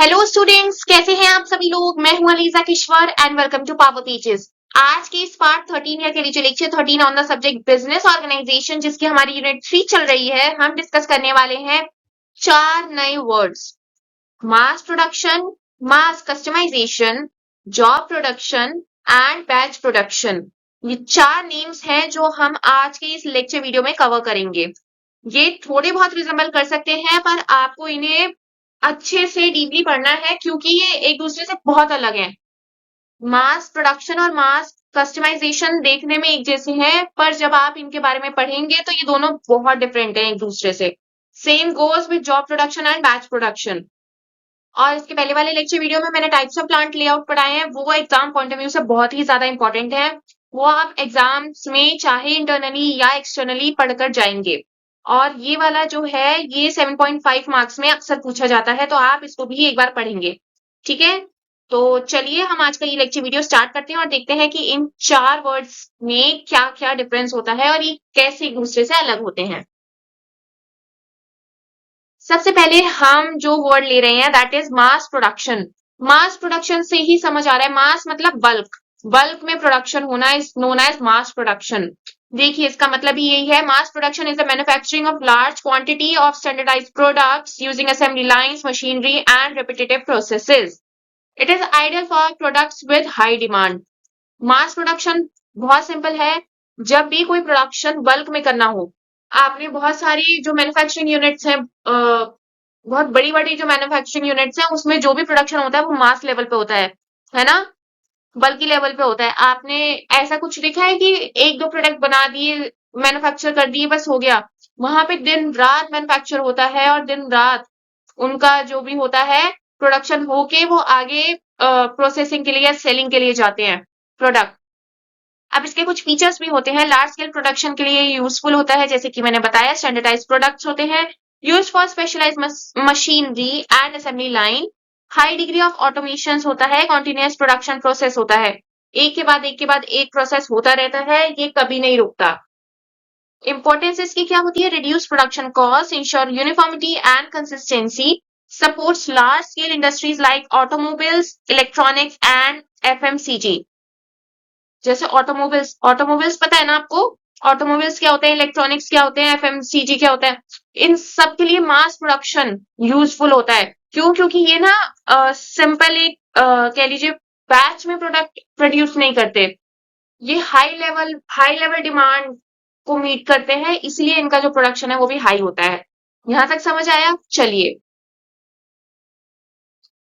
Hello students, कैसे हैं आप सभी लोग। मैं हूं Aliza Kishwar and welcome to power teachers. आज के इस पार्ट 13 या कह लीजिए lecture 13 on the subject business organisation, जिसकी हमारी यूनिट 3 चल रही है, हम डिस्कस करने वाले हैं 4 नए words. Mass production, mass customisation, job production and batch production. ये 4 नेम्स हैं जो हम आज के इस लेक्चर वीडियो में कवर करेंगे। ये थोड़े बहुत रिजेंबल कर सकते हैं, पर आपको इन्हें अच्छे से डीपली पढ़ना है क्योंकि ये एक दूसरे से बहुत अलग है। मास प्रोडक्शन और मास कस्टमाइजेशन देखने में एक जैसे हैं, पर जब आप इनके बारे में पढ़ेंगे तो ये दोनों बहुत डिफरेंट हैं एक दूसरे से। Same goes with job production and batch production. और इसके पहले वाले लेक्चर वीडियो में मैंने टाइप्स ऑफ प्लांट लेआउट पढ़ाए हैं, वो एग्जाम पॉइंट ऑफ व्यू से बहुत ही ज्यादा इंपॉर्टेंट है। वो आप एग्जाम्स में चाहे इंटरनली या एक्सटर्नली पढ़कर जाएंगे। और ये वाला जो है ये 7.5 मार्क्स में अक्सर पूछा जाता है, तो आप इसको भी एक बार पढ़ेंगे। ठीक है, तो चलिए हम आज का ये लेक्चर वीडियो स्टार्ट करते हैं और देखते हैं कि इन 4 वर्ड्स में क्या क्या डिफरेंस होता है और ये कैसे एक दूसरे से अलग होते हैं। सबसे पहले हम जो वर्ड ले रहे हैं that is mass production. Mass production से ही समझ आ रहा है, मास मतलब बल्क। बल्क में प्रोडक्शन होना is known as mass production. देखिए इसका मतलब ही यही है, mass production is the manufacturing of large quantity of standardised products using assembly lines, machinery and repetitive processes. It is ideal for products with high demand. Mass production बहुत simple है। जब भी कोई प्रोडक्शन बल्क में करना हो, आपने बहुत सारी जो मैन्युफैक्चरिंग यूनिट्स हैं, बहुत बड़ी बड़ी जो मैन्युफैक्चरिंग यूनिट्स हैं, उसमें जो भी प्रोडक्शन होता है वो मास लेवल पे होता है ना, बल्कि लेवल पे होता है। आपने ऐसा कुछ देखा है कि एक दो प्रोडक्ट बना दिए, मैन्युफैक्चर कर दिए, बस हो गया। वहां पे दिन रात मैन्युफैक्चर होता है और दिन रात उनका जो भी होता है प्रोडक्शन होके वो आगे प्रोसेसिंग के लिए या सेलिंग के लिए जाते हैं प्रोडक्ट। अब इसके कुछ फीचर्स भी होते हैं, लार्ज स्केल प्रोडक्शन के लिए यूजफुल होता है, जैसे कि मैंने बताया स्टैंडर्डाइज प्रोडक्ट्स होते हैं, use for specialise machinery and assembly line. High degree of automation होता है, कॉन्टिन्यूस प्रोडक्शन प्रोसेस होता है, एक के बाद एक के बाद एक प्रोसेस होता रहता है, ये कभी नहीं रुकता। इंपॉर्टेंस इसकी क्या होती है, reduce production cost, ensure uniformity and consistency, supports large scale industries like automobiles, electronics and FMCG. जैसे ऑटोमोबाइल्स, ऑटोमोबाइल्स पता है ना आपको, ऑटोमोबाइल्स क्या होते हैं, इलेक्ट्रॉनिक्स क्या होते हैं, एफएमसीजी क्या होता है। इन सब के लिए मास प्रोडक्शन यूजफुल होता है। क्यों? क्योंकि ये ना सिंपल एक कह लीजिए बैच में प्रोडक्ट प्रोड्यूस नहीं करते, ये हाई लेवल डिमांड को मीट करते हैं, इसलिए इनका जो प्रोडक्शन है वो भी हाई होता है। यहां तक समझ आया? चलिए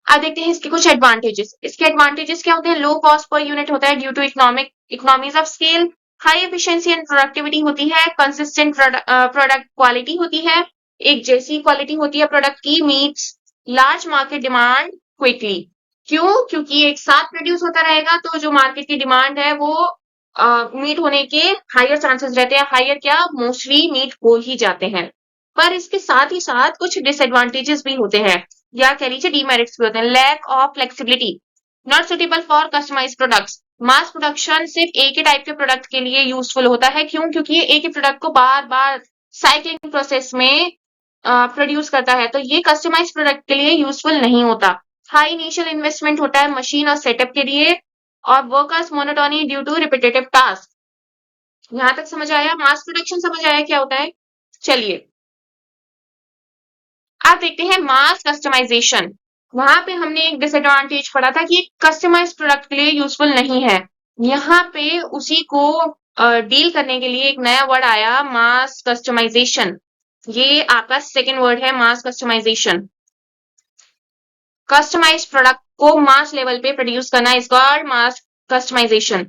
अब देखते हैं इसके कुछ एडवांटेजेस। इसके एडवांटेजेस क्या होते हैं, लो कॉस्ट पर यूनिट होता है due to economies of scale, high efficiency and productivity होती है, कंसिस्टेंट प्रोडक्ट क्वालिटी होती है, एक जैसी क्वालिटी होती है प्रोडक्ट की, meets large market demand quickly. क्यों? क्योंकि एक साथ प्रोड्यूस होता रहेगा तो जो मार्केट की डिमांड है वो मीट होने के हायर चांसेस रहते हैं। हायर क्या, मोस्टली मीट हो ही जाते हैं। पर इसके साथ ही साथ कुछ डिसएडवांटेजेस भी होते हैं, या कह लीजिए डीमेरिट्स भी होते हैं। Lack of flexibility, not suitable for customise products. Mass production सिर्फ एक ही टाइप के प्रोडक्ट के लिए यूजफुल होता है। क्यों? क्योंकि ये एक ही प्रोडक्ट को बार बार साइक्लिंग प्रोसेस में प्रोड्यूस करता है, तो ये कस्टमाइज प्रोडक्ट के लिए यूजफुल नहीं होता। हाई इनिशियल इन्वेस्टमेंट होता है मशीन और सेटअप के लिए, और workers monotony due to repetitive task. यहां तक समझ आया? मास प्रोडक्शन समझ आया क्या होता है? चलिए अब देखते हैं मास कस्टमाइजेशन। वहां पे हमने एक डिसएडवांटेज पढ़ा था कि कस्टमाइज प्रोडक्ट के लिए यूजफुल नहीं है। यहाँ पे उसी को डील करने के लिए एक नया वर्ड आया, मास कस्टमाइजेशन। ये आपका सेकेंड वर्ड है, मास कस्टमाइजेशन। कस्टमाइज प्रोडक्ट को मास लेवल पे प्रोड्यूस करना is called mass customisation.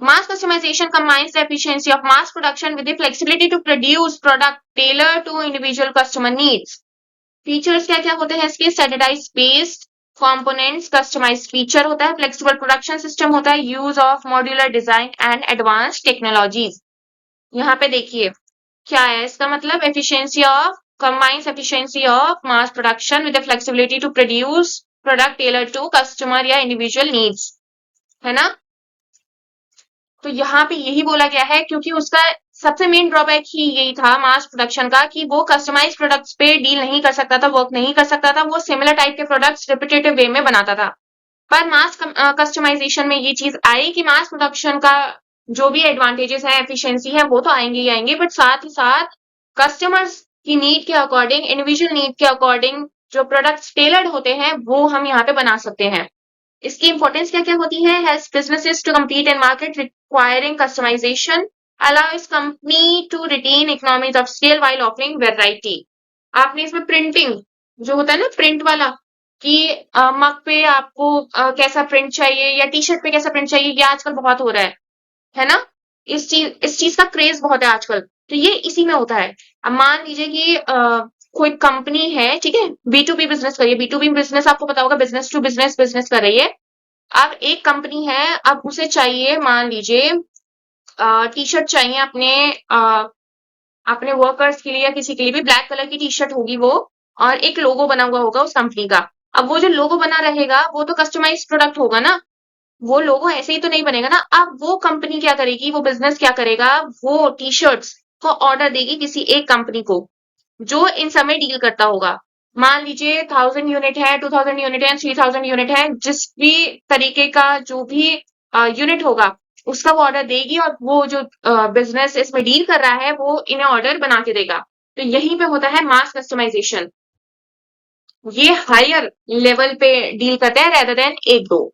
Mass customization combines the efficiency of mass production with the flexibility to produce product tailored to individual customer needs. Features क्या क्या होते हैं इसके, standardise based components, customise feature होता है, flexible production system होता है, use of modular design and advance technologies. यहाँ पे देखिए क्या है इसका मतलब, efficiency of combines efficiency of mass production with the flexibility to produce product tailor to customer या इंडिविजुअल नीड्स, है ना। तो यहाँ पे यही बोला गया है क्योंकि उसका सबसे मेन ड्रॉबैक ही यही था मास प्रोडक्शन का कि वो कस्टमाइज प्रोडक्ट्स पे डील नहीं कर सकता था, वर्क नहीं कर सकता था, वो सिमिलर टाइप के प्रोडक्ट्स रिपीटेटिव वे में बनाता था। पर मास कस्टमाइजेशन में ये चीज आई कि मास प्रोडक्शन का जो भी एडवांटेजेस है, एफिशिएंसी है, वो तो आएंगे ही आएंगे, बट साथ ही साथ कस्टमर्स की नीड के अकॉर्डिंग, इंडिविजुअल नीड के अकॉर्डिंग जो प्रोडक्ट्स टेलर्ड होते हैं वो हम यहाँ पे बना सकते हैं। इसकी इंपॉर्टेंस क्या क्या होती है? Helps businesses to compete in market requiring customization, allows company to retain economies of scale while offering variety। आपने इसमें प्रिंटिंग जो होता है ना, प्रिंट वाला, कि मग पे आपको कैसा प्रिंट चाहिए या टी शर्ट पे कैसा प्रिंट चाहिए, ये आजकल बहुत हो रहा है ना? इस चीज का क्रेज बहुत है आजकल, तो ये इसी में होता है। अब मान लीजिए कि कोई कंपनी है, ठीक है, बी टू बी बिजनेस करिए, बी टू बी बिजनेस आपको पता होगा, बिजनेस टू बिजनेस बिजनेस कर रही है। अब एक कंपनी है, अब उसे चाहिए, मान लीजिए टी शर्ट चाहिए अपने अपने वर्कर्स के लिए या किसी के लिए भी, ब्लैक कलर की टी शर्ट होगी वो, और एक लोगो बना हुआ होगा उस कंपनी का। अब वो जो लोगो बना रहेगा वो तो कस्टमाइज प्रोडक्ट होगा ना, वो लोगो ऐसे ही तो नहीं बनेगा ना। अब वो कंपनी क्या करेगी, वो बिजनेस क्या करेगा, वो टी शर्ट्स को ऑर्डर देगी किसी एक कंपनी को जो इन समय डील करता होगा। मान लीजिए 1000 यूनिट है, 2000 यूनिट है, 3000 यूनिट है, जिस भी तरीके का जो भी यूनिट होगा उसका वो ऑर्डर देगी, और वो जो बिजनेस इसमें डील कर रहा है वो इन्हें ऑर्डर बना के देगा। तो यहीं पे होता है मास कस्टमाइजेशन। ये हायर लेवल पे डील करता है रेदर देन एक दो।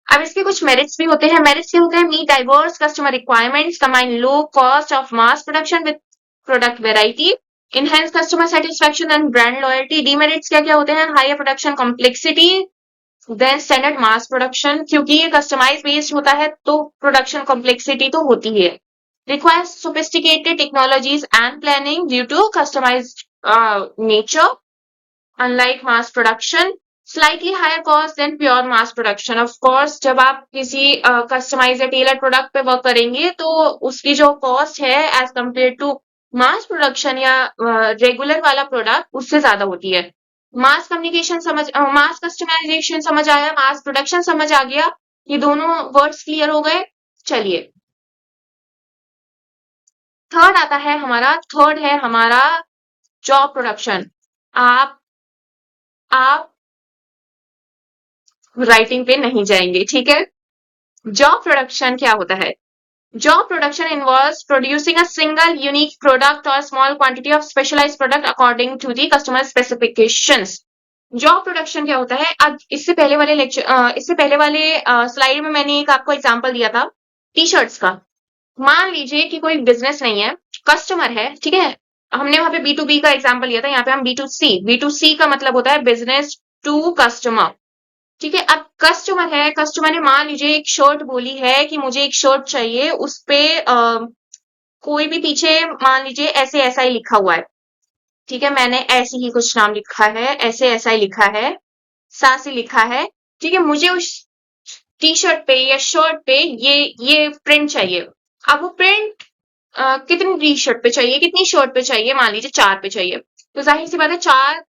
अब इसके कुछ मेरिट्स भी होते हैं। मेरिट्स क्या होते हैं? Meet diverse customer requirements, combine low cost of mass production with product variety, enhance customer satisfaction and brand loyalty। demerits क्या क्या होते हैं? higher production complexity than standard mass production, क्योंकि ये कस्टमाइज बेस्ड होता है तो प्रोडक्शन कॉम्प्लेक्सिटी तो होती है। requires sophisticated technologies and planning due to customized nature, unlike mass production। slightly higher cost than pure mass production। of course जब आप किसी कस्टमाइज या टेलर प्रोडक्ट पे वर्क करेंगे तो उसकी जो कॉस्ट है as compare to mass production या रेगुलर वाला प्रोडक्ट उससे ज्यादा होती है। मास कम्युनिकेशन समझ, मास कस्टमाइजेशन समझ आया, मास प्रोडक्शन समझ आ गया, ये दोनों वर्ड्स क्लियर हो गए। चलिए थर्ड है हमारा जॉब प्रोडक्शन। आप आप राइटिंग पे नहीं जाएंगे, ठीक है? जॉब प्रोडक्शन क्या होता है? Job production involves producing a single unique product or small quantity of specialized product according to the customer specifications। Job production क्या होता है? अब इससे पहले वाले स्लाइड में मैंने एक आपको एग्जांपल दिया था टी शर्ट्स का। मान लीजिए कि कोई बिजनेस नहीं है, कस्टमर है, ठीक है, हमने वहां पे बी टू बी का एग्जांपल लिया था, यहाँ पे हम बी टू सी का मतलब होता है बिजनेस टू कस्टमर। ठीक है, अब कस्टमर है, कस्टमर ने मान लीजिए एक शर्ट बोली है कि मुझे एक शर्ट चाहिए, उस पे कोई भी पीछे मान लीजिए ऐसे ऐसा ही लिखा हुआ है, ठीक है, मैंने ऐसे ही कुछ नाम लिखा है, ऐसे ऐसा ही लिखा है, सासी लिखा है, ठीक है, मुझे उस टी शर्ट पे या शर्ट पे ये प्रिंट चाहिए। अब वो प्रिंट कितनी टी शर्ट पे चाहिए, कितनी शर्ट पे चाहिए? मान लीजिए 4 पे चाहिए, तो जाहिर सी बात है 4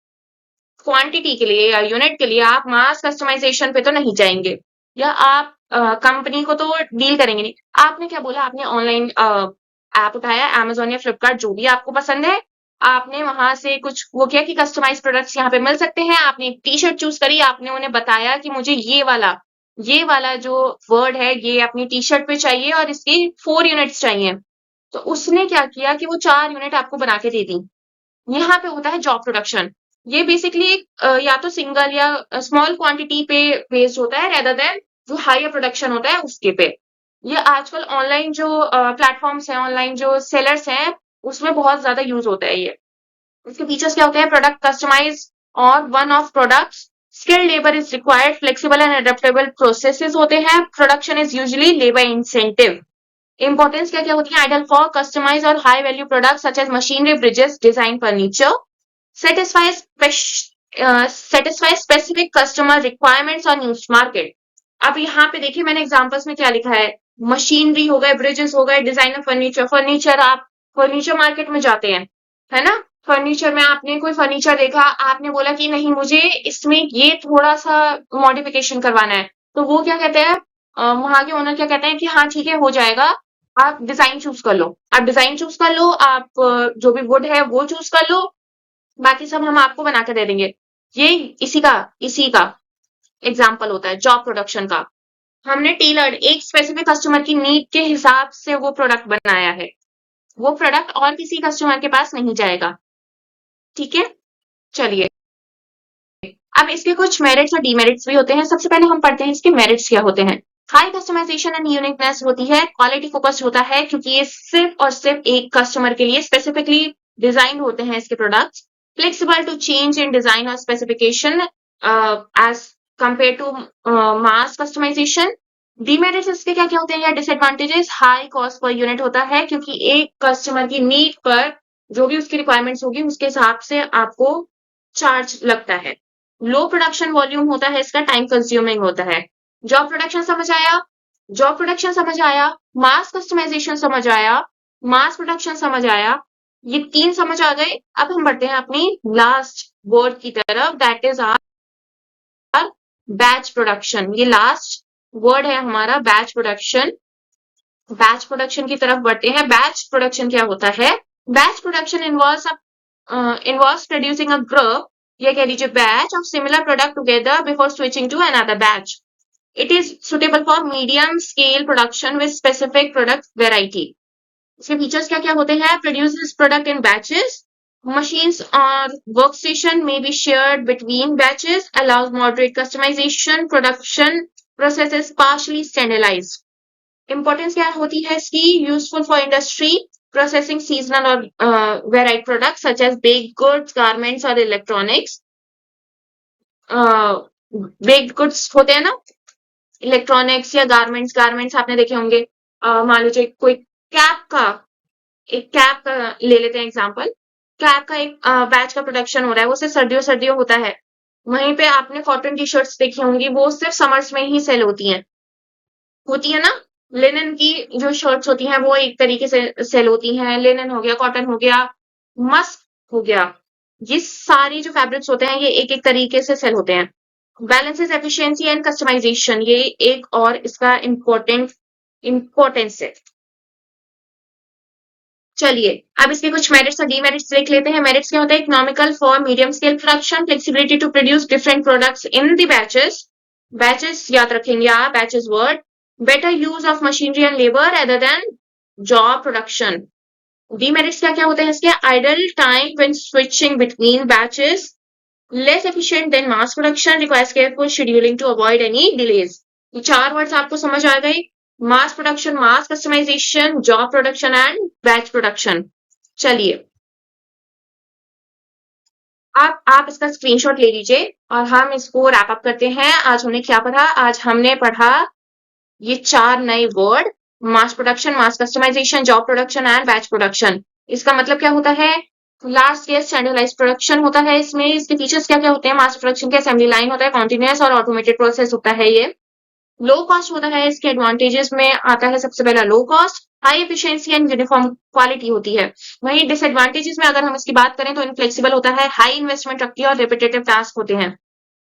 क्वांटिटी के लिए या यूनिट के लिए आप मास कस्टमाइजेशन पे तो नहीं जाएंगे, या आप कंपनी को तो डील करेंगे नहीं। आपने क्या बोला? आपने ऑनलाइन ऐप उठाया, Amazon या फ्लिपकार्ट जो भी आपको पसंद है, आपने वहां से कुछ वो किया कि कस्टमाइज प्रोडक्ट्स यहाँ पे मिल सकते हैं, आपने एक टी शर्ट चूज करी, आपने उन्हें बताया कि मुझे ये वाला जो वर्ड है ये अपनी टी शर्ट पे चाहिए और इसकी 4 यूनिट्स चाहिए। तो उसने क्या किया कि वो 4 यूनिट आपको बना के दे दी। यहाँ पे होता है जॉब प्रोडक्शन। ये बेसिकली या तो सिंगल या स्मॉल क्वांटिटी पे बेस्ड होता है रेदर देन जो हायर प्रोडक्शन होता है उसके पे। ये आजकल ऑनलाइन जो प्लेटफॉर्म्स हैं, ऑनलाइन जो सेलर्स हैं, उसमें बहुत ज्यादा यूज होता है ये। इसके फीचर्स क्या होते हैं? प्रोडक्ट कस्टमाइज और one off products, skilled labour is required, flexible and adaptable processes होते हैं, production is usually labour incentive. Importance क्या क्या होती है? आइडल फॉर कस्टमाइज और high value product such as machinery, bridges, design, furniture, satisfy specific customer requirements on niche market। अब यहाँ पे देखिए मैंने एग्जांपल्स में क्या लिखा है, मशीनरी हो गए, ब्रिजेस हो गए, डिजाइनर फर्नीचर। फर्नीचर, आप फर्नीचर मार्केट में जाते हैं, है ना, फर्नीचर में आपने कोई फर्नीचर देखा, आपने बोला कि नहीं मुझे इसमें ये थोड़ा सा मॉडिफिकेशन करवाना है, तो वो क्या कहते हैं, वहां के ओनर क्या कहते हैं कि हाँ ठीक है हो जाएगा, आप डिजाइन चूज कर लो, आप डिजाइन चूज कर लो, आप जो भी वुड है वो चूज कर लो, बाकी सब हम आपको बना के दे देंगे। ये इसी का एग्जाम्पल होता है जॉब प्रोडक्शन का। हमने टेलर्ड एक स्पेसिफिक कस्टमर की नीड के हिसाब से वो प्रोडक्ट बनाया है, वो प्रोडक्ट और किसी कस्टमर के पास नहीं जाएगा। ठीक है, चलिए अब इसके कुछ मेरिट्स और डीमेरिट्स भी होते हैं। सबसे पहले हम पढ़ते हैं इसके मेरिट्स क्या होते हैं। हाई कस्टमाइजेशन एंड यूनिकनेस होती है, क्वालिटी फोकस्ड होता है क्योंकि ये सिर्फ और सिर्फ एक कस्टमर के लिए स्पेसिफिकली डिजाइन होते हैं इसके products. Flexible to change in design और specification as compare to mass customisation. Demerits इसके क्या क्या होते हैं या disadvantages, high cost per unit होता है क्योंकि एक कस्टमर की नीड पर जो भी उसकी रिक्वायरमेंट्स होगी उसके हिसाब से आपको चार्ज लगता है। लो प्रोडक्शन वॉल्यूम होता है इसका, टाइम कंज्यूमिंग होता है। जॉब प्रोडक्शन समझ आया, जॉब प्रोडक्शन समझ आया, मास कस्टमाइजेशन समझ आया, मास प्रोडक्शन समझ आया, ये तीन समझ आ गए। अब हम बढ़ते हैं अपनी लास्ट वर्ड की तरफ, that is are batch production. ये लास्ट वर्ड है हमारा बैच प्रोडक्शन। बैच प्रोडक्शन की तरफ बढ़ते हैं। बैच प्रोडक्शन क्या होता है? Batch production involves producing a group या कह लीजिए batch of similar product together before switching to another batch. It is suitable for medium scale production with specific product variety. इसके फीचर्स क्या क्या होते हैं? Produces product in batches. Machines or workstation may be shared between batches. Allows moderate customization. Production process is partially standardized. Importance क्या होती है इसकी? Useful for industry processing seasonal और varied product such as baked goods, garments और electronics. Baked goods होते हैं ना, electronics या गारमेंट्स। गारमेंट्स आपने देखे होंगे, मान लीजिए कोई एक कैप का ले लेते हैं एग्जांपल। कैप का एक बैच का प्रोडक्शन हो रहा है, वो सिर्फ सर्दियों सर्दियों होता है। वहीं पे आपने कॉटन टी शर्ट्स देखी होंगी, वो सिर्फ समर्स में ही सेल होती है ना। लिनन की जो शर्ट्स होती हैं वो एक तरीके से सेल होती हैं। लिनन हो गया, कॉटन हो गया, मस्क हो गया, ये सारी जो फैब्रिक्स होते हैं ये एक एक तरीके से सेल होते हैं। बैलेंसेस एफिशिएंसी एंड कस्टमाइजेशन, ये एक और इसका इंपॉर्टेंस है। चलिए अब इसके कुछ मेरिट्स और डीमेरिट्स देख लेते हैं। मेरिट्स क्या होता है? Economical for medium scale production, flexibility to produce different products in the batches. Batches याद रखेंगे आप, batches word. Better use of machinery and labour other than job production. Demerits क्या क्या होते हैं इसके? Idle time when switching between batches, less efficient than mass production, requires careful scheduling to avoid any delays. ये चार words आपको समझ आ गए? Mass production, mass customisation, job production and batch production. चलिए आप इसका स्क्रीनशॉट ले लीजिए और हम इसको रैप अप करते हैं। आज हमने क्या पढ़ा? आज हमने पढ़ा ये चार नए word, mass production, mass customisation, job production and batch production. इसका मतलब क्या होता है? लार्ज स्केल स्टैंडर्डाइज्ड प्रोडक्शन होता है इसमें। इसके फीचर्स क्या क्या होते हैं? मास प्रोडक्शन के असेंबली लाइन होता है, कॉन्टिन्यूअस और ऑटोमेटेड प्रोसेस होता है ये। लो कॉस्ट होता है, इसके एडवांटेजेस में आता है सबसे पहला low cost, high efficiency and uniform quality होती है। वहीं डिसएडवांटेजेस में अगर हम इसकी बात करें तो इनफ्लेक्सिबल होता है, हाई इन्वेस्टमेंट रखती है और रिपीटेटिव टास्क होते हैं।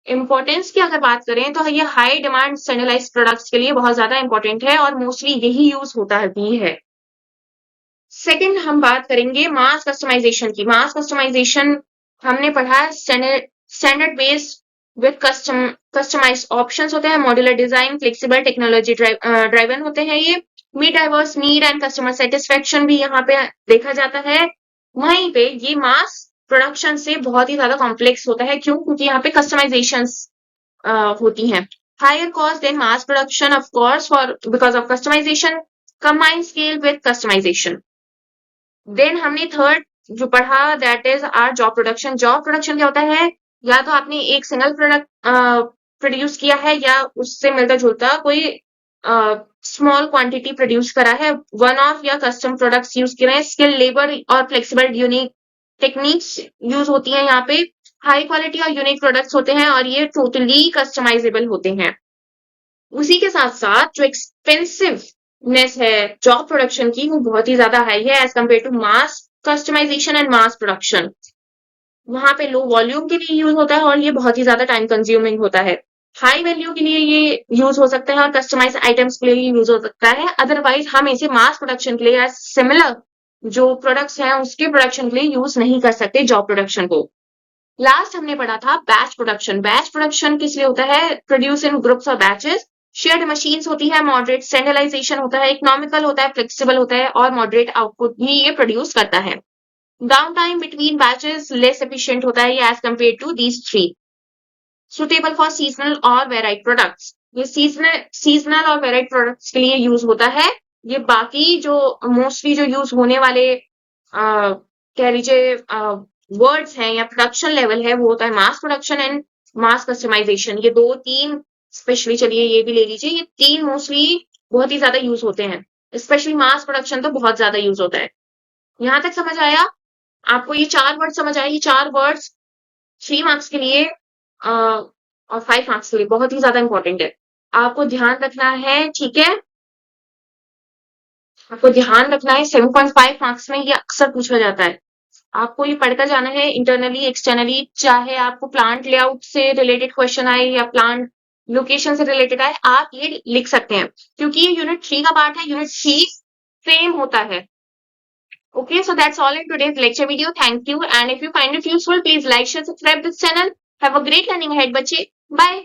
इंपॉर्टेंस की अगर बात करें तो ये हाई डिमांड स्टैंडर्डाइज्ड प्रोडक्ट्स के लिए बहुत ज्यादा इंपॉर्टेंट है और मोस्टली यही यूज होता है भी है। सेकंड हम बात करेंगे मास कस्टमाइजेशन की। मास कस्टमाइजेशन हमने पढ़ा है standard based with customised options होते हैं, modular design, flexible technology driven होते हैं ये। Meet diverse need and customer satisfaction भी यहाँ पे देखा जाता है। वहीं पे ये मास प्रोडक्शन से बहुत ही ज्यादा कॉम्प्लेक्स होता है। क्यों? क्योंकि यहाँ पे कस्टमाइजेशंस होती हैं। Higher cost than mass production of course for because of customisation, combined scale with customisation. Then हमने थर्ड जो पढ़ा that is are job production. Job production क्या होता है? या तो आपने एक सिंगल प्रोडक्ट प्रोड्यूस किया है या उससे मिलता जुलता कोई स्मॉल क्वांटिटी प्रोड्यूस करा है, वन ऑफ या कस्टम प्रोडक्ट्स यूज किए हैं। स्किल, लेबर और फ्लेक्सिबल यूनिक टेक्निक्स यूज होती हैं यहाँ पे। हाई क्वालिटी और यूनिक प्रोडक्ट्स होते हैं और ये टोटली कस्टमाइजेबल होते हैं। उसी के साथ साथ जो एक्सपेंसिवनेस है जॉब प्रोडक्शन की वो बहुत ही ज्यादा हाई है as compare to mass customisation and mass production. वहां पे लो वॉल्यूम के लिए यूज होता है और ये बहुत ही ज्यादा टाइम कंज्यूमिंग होता है। हाई वैल्यू के लिए ये यूज हो सकता है और कस्टमाइज आइटम्स के लिए यूज हो सकता है। अदरवाइज हम इसे मास प्रोडक्शन के लिए या सिमिलर जो प्रोडक्ट्स हैं उसके प्रोडक्शन के लिए यूज नहीं कर सकते जॉब प्रोडक्शन को। लास्ट हमने पढ़ा था बैच प्रोडक्शन। बैच प्रोडक्शन किस लिए होता है? प्रोड्यूस इन ग्रुप्स और बैचेस। शेयर्ड मशीन्स होती है, मॉडरेट स्टैंडर्डाइजेशन होता है, इकोनॉमिकल होता है, फ्लेक्सिबल होता है और मॉडरेट आउटपुट भी ये प्रोड्यूस करता है। Down time between batches less efficient होता है as compare to these three. Suitable for seasonal और वेराइड प्रोडक्ट्स। ये सीजनल और वेराइड प्रोडक्ट्स के लिए यूज होता है। ये बाकी जो मोस्टली जो यूज होने वाले कह लीजिए वर्ड्स हैं या प्रोडक्शन लेवल है वो होता है mass production and mass customisation. ये दो तीन स्पेशली, चलिए ये भी ले लीजिए, ये तीन मोस्टली बहुत ही ज्यादा यूज होते हैं। स्पेशली मास प्रोडक्शन तो बहुत ज्यादा यूज होता है। यहां तक समझ आया? आपको ये चार वर्ड समझ आए? ये चार वर्ड्स 3 मार्क्स के लिए और 5 मार्क्स के लिए बहुत ही ज्यादा इंपॉर्टेंट है। आपको ध्यान रखना है, ठीक है? आपको ध्यान रखना है 7.5 मार्क्स में ये अक्सर पूछा जाता है। आपको ये पढ़कर जाना है इंटरनली एक्सटर्नली, चाहे आपको प्लांट लेआउट से रिलेटेड क्वेश्चन आए या प्लांट लोकेशन से रिलेटेड आए, आप ये लिख सकते हैं क्योंकि ये यूनिट 3 का पार्ट है। यूनिट 3 सेम होता है। Okay, so that's all in today's lecture video. Thank you. And if you find it useful, please like, share, subscribe this channel. Have a great learning ahead, बच्चे. Bye.